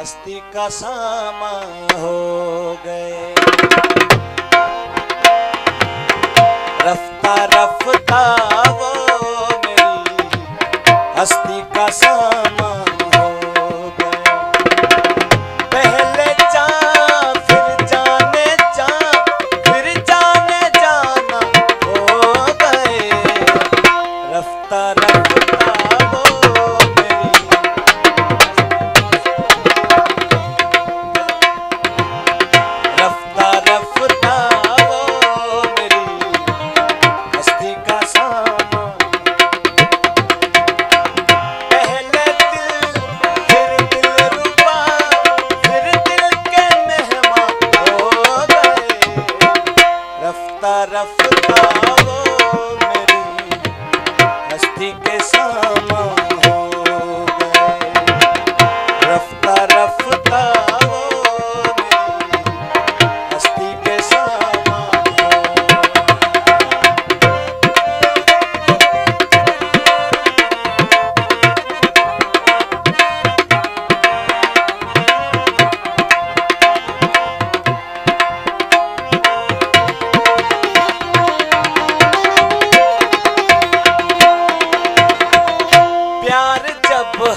हस्ती का सामा हो गए। रफ्ता रफ्ता वो मेरी हस्ती का सामा हो गए। पहले चाँ फिर जाने चाँ फिर जाने जाना हो गए। रफ्ता रफ्ता रफ्ता वो मेरी हस्ती के सामा हो गए। रफ्ता रफ्ता वो मेरी हस्ती के सामा हो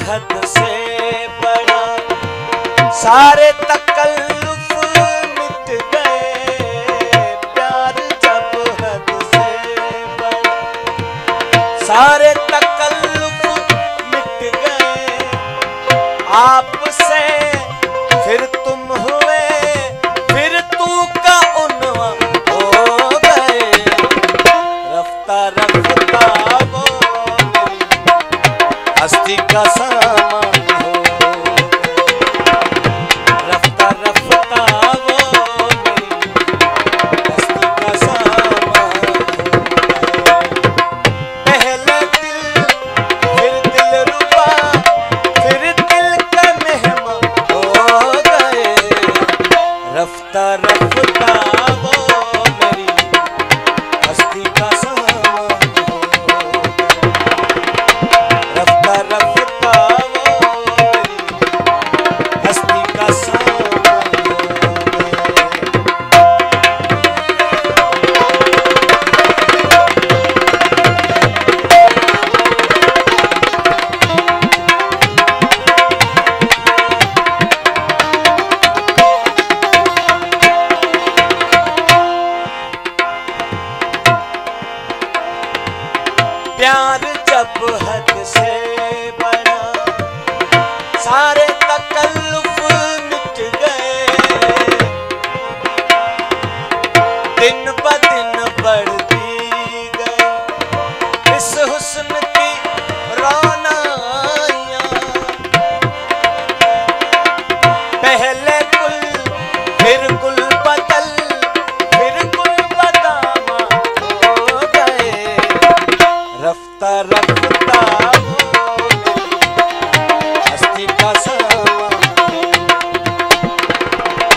हद से बड़ा सारे तकल्लुफ मिट गए। प्यार जब हद से बड़ा सारे तकल्लुफ मिट गए। आपसे फिर तुम हुए फिर तू का उन्वा हो गए। रफ्ता रफ्ता वो हस्ती का सामान हो। रफ्ता रफ्ता वो मेरी हस्ती का सामान हो। पहले दिल फिर दिलरुबा फिर दिल का मेहमान हो गए। रफ्ता रफ्ता वो मेरी हस्ती का सामान हो। रफ्ता रफ्ता वो मेरी हस्ती का सामान हो प्यार जब हद से बड़ा सारे तकल्लुफ मिट गए। दिन ब दिन बढ़ती गई इस हुस्न की रौनाइयाँ। पहले गुल फिर गुल बदल फिर गुल बदामा हो गए। रफ्ता रफ्ता